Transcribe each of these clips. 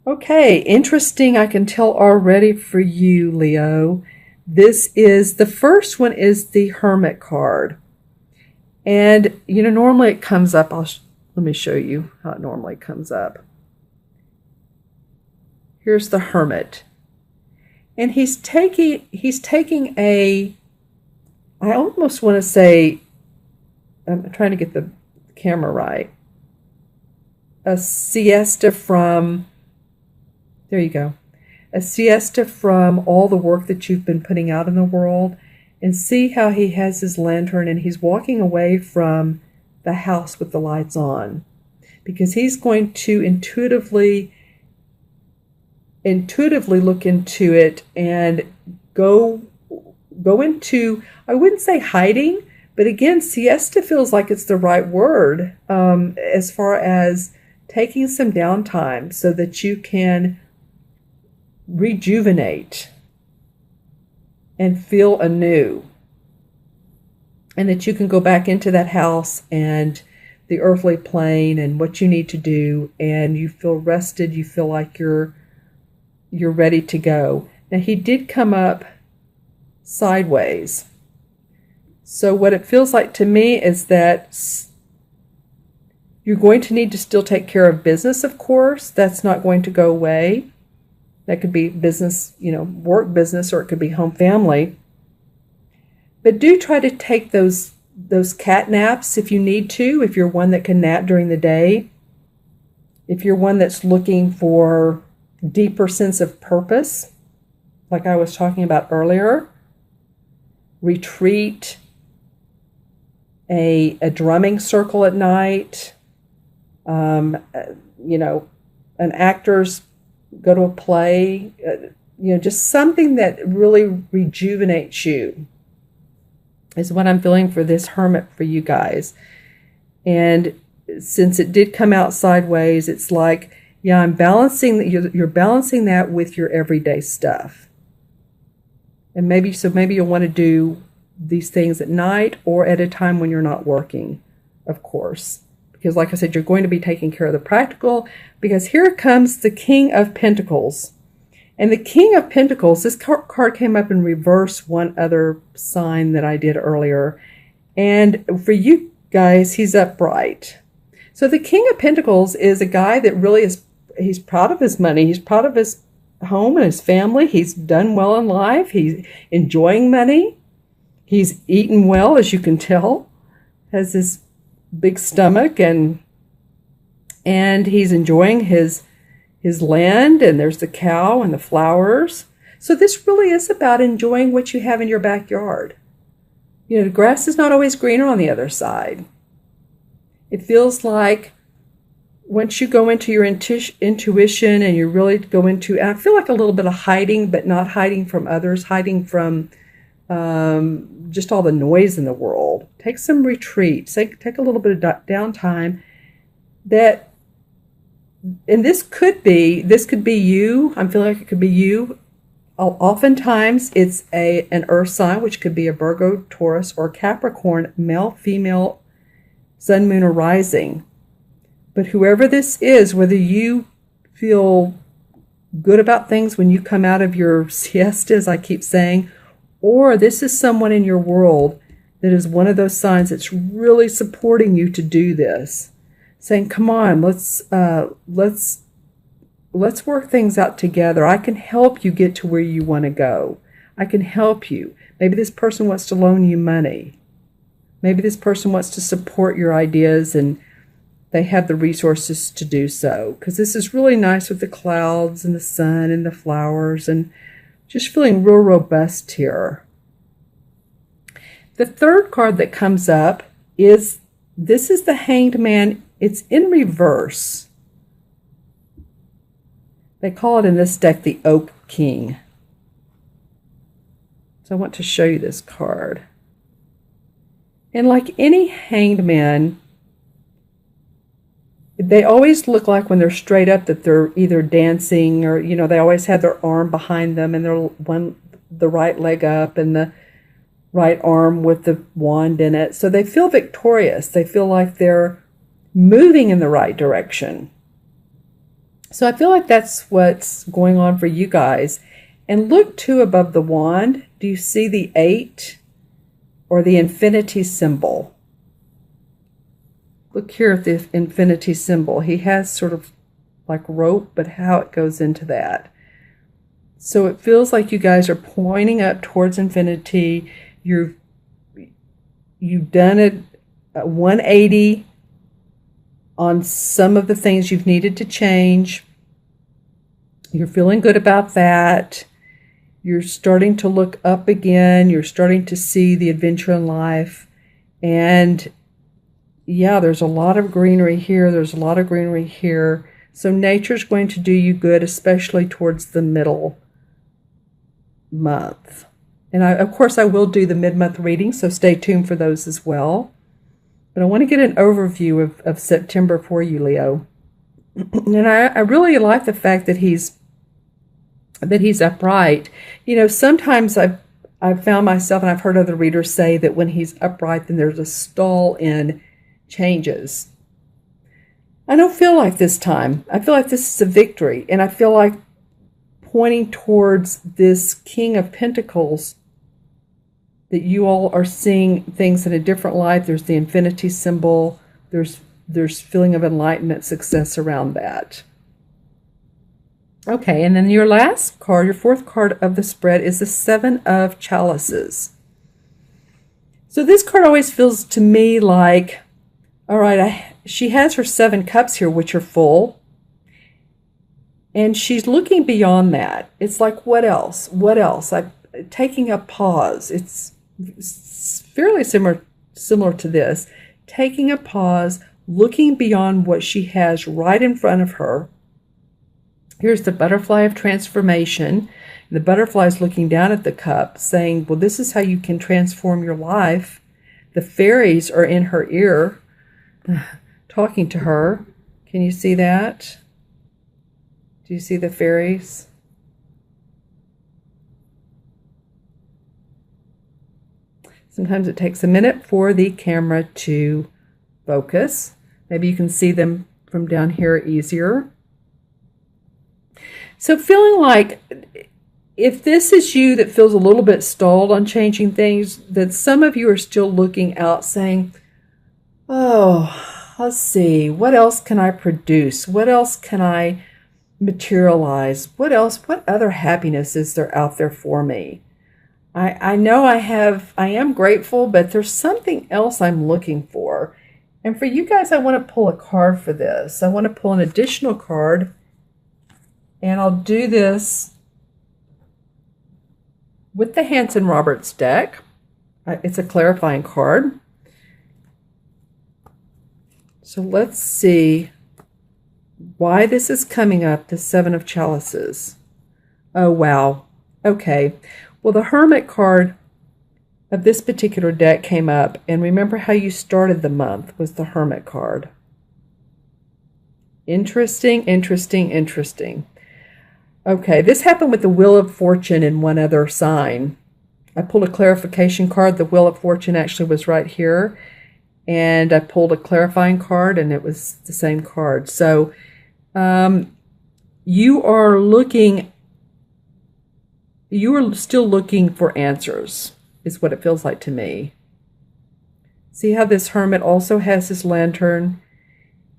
Okay, interesting. I can tell already for you, Leo. This is the first one is the Hermit card. And normally it comes up. Let me show you how it normally comes up. Here's the Hermit. And he's taking a, I almost want to say, I'm trying to get the camera right. A siesta from, there you go. A siesta from all the work that you've been putting out in the world. And see how he has his lantern and he's walking away from the house with the lights on. Because he's going to intuitively look into it and go into, I wouldn't say hiding, but again, siesta feels like it's the right word, as far as taking some downtime so that you can rejuvenate and feel anew, and that you can go back into that house and the earthly plane and what you need to do, and you feel rested, you feel like you're ready to go. Now he did come up sideways. So what it feels like to me is that you're going to need to still take care of business, of course. That's not going to go away. That could be business, work business, or it could be home family. But do try to take those cat naps if you need to, if you're one that can nap during the day. If you're one that's looking for deeper sense of purpose, like I was talking about earlier, retreat, a drumming circle at night, an actor's go to a play, just something that really rejuvenates you is what I'm feeling for this Hermit for you guys. And since it did come out sideways, it's like, yeah, I'm balancing, you're balancing that with your everyday stuff. And maybe you'll want to do these things at night or at a time when you're not working, of course. Because like I said, you're going to be taking care of the practical, because here comes the King of Pentacles. And the King of Pentacles, this card came up in reverse, one other sign that I did earlier. And for you guys, he's upright. So the King of Pentacles is a guy that really he's proud of his money. He's proud of his home and his family. He's done well in life. He's enjoying money. He's eaten well, as you can tell. Has this big stomach, and he's enjoying his land, and there's the cow and the flowers. So this really is about enjoying what you have in your backyard. The grass is not always greener on the other side. It feels like once you go into your intuition and you really go into, and I feel like a little bit of hiding, but not hiding from others, hiding from just all the noise in the world. Take some retreat. Take a little bit of downtime. And this could be you. I'm feeling like it could be you. Oftentimes it's an earth sign, which could be a Virgo, Taurus, or Capricorn, male, female, sun, moon, or rising. But whoever this is, whether you feel good about things when you come out of your siesta, as I keep saying, or this is someone in your world that is one of those signs that's really supporting you to do this, saying, come on, let's work things out together. I can help you get to where you want to go. I can help you. Maybe this person wants to loan you money. Maybe this person wants to support your ideas and they have the resources to do so. Because this is really nice with the clouds and the sun and the flowers, and just feeling real robust here. The third card that comes up is the Hanged Man. It's in reverse. They call it in this deck the Oak King. So I want to show you this card. And like any hanged man, they always look like when they're straight up that they're either dancing or, they always have their arm behind them and the right leg up and the right arm with the wand in it. So they feel victorious. They feel like they're moving in the right direction. So I feel like that's what's going on for you guys. And look too above the wand. Do you see the 8 or the infinity symbol? Look here at the infinity symbol. He has sort of like rope, but how it goes into that. So it feels like you guys are pointing up towards infinity. You've done a 180 on some of the things you've needed to change. You're feeling good about that. You're starting to look up again. You're starting to see the adventure in life. And yeah, there's a lot of greenery here. There's a lot of greenery here. So nature's going to do you good, especially towards the middle month. And of course, I will do the mid-month reading, so stay tuned for those as well. But I want to get an overview of September for you, Leo. And I really like the fact that he's upright. You know, sometimes I've found myself, and I've heard other readers say that when he's upright, then there's a stall in changes. I don't feel like this time. I feel like this is a victory, and I feel like pointing towards this King of Pentacles, that you all are seeing things in a different light. There's the infinity symbol. There's feeling of enlightenment, success around that. Okay, and then your last card, your fourth card of the spread, is the 7 of Chalices. So this card always feels to me like, all right, she has her 7 cups here, which are full. And she's looking beyond that. It's like, what else? What else? I'm taking a pause. It's fairly similar to this. Taking a pause, looking beyond what she has right in front of her. Here's the butterfly of transformation. The butterfly is looking down at the cup, saying, well, this is how you can transform your life. The fairies are in her ear, talking to her. Can you see that? Do you see the fairies? Sometimes it takes a minute for the camera to focus. Maybe you can see them from down here easier. So feeling like if this is you that feels a little bit stalled on changing things, that some of you are still looking out saying, oh, let's see, what else can I produce? What else can I materialize? What other happiness is there out there for me? I know I am grateful, but there's something else I'm looking for. And for you guys, I want to pull a card for this. I want to pull an additional card, and I'll do this with the Hanson Roberts deck. It's a clarifying card. So let's see why this is coming up, the 7 of Chalices. Oh, wow. Okay. Well, the Hermit card of this particular deck came up, and remember how you started the month was the Hermit card. Interesting, interesting, interesting. Okay, this happened with the Wheel of Fortune in one other sign. I pulled a clarification card. The Wheel of Fortune actually was right here, and I pulled a clarifying card, and it was the same card. So you are still looking for answers, is what it feels like to me. See how this Hermit also has his lantern?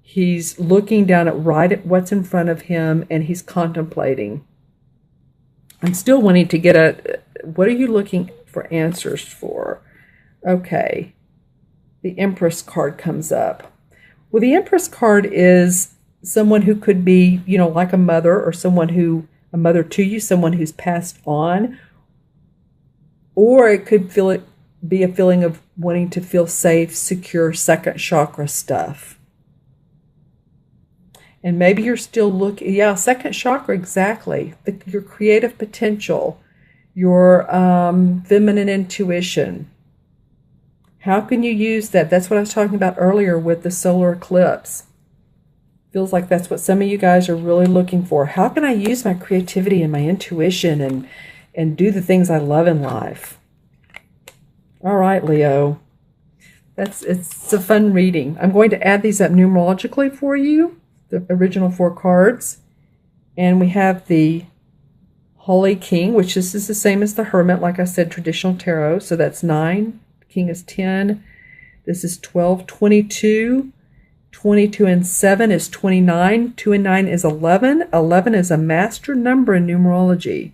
He's looking down at what's in front of him, and he's contemplating. I'm still wanting to get what are you looking for answers for? Okay. The Empress card comes up. Well, the Empress card is someone who could be, like a mother, or a mother to you, someone who's passed on. Or it could be a feeling of wanting to feel safe, secure, second chakra stuff. And maybe you're still looking, second chakra, exactly. Your creative potential, your feminine intuition. How can you use that? That's what I was talking about earlier with the solar eclipse. Feels like that's what some of you guys are really looking for. How can I use my creativity and my intuition and do the things I love in life? All right, Leo. It's a fun reading. I'm going to add these up numerologically for you, the original 4 cards, And we have the Holy King, which is the same as the Hermit, like I said, traditional tarot. So that's 9. The King is 10. This is 12, 22. 22 and 7 is 29. 2 and 9 is 11. 11 is a master number in numerology.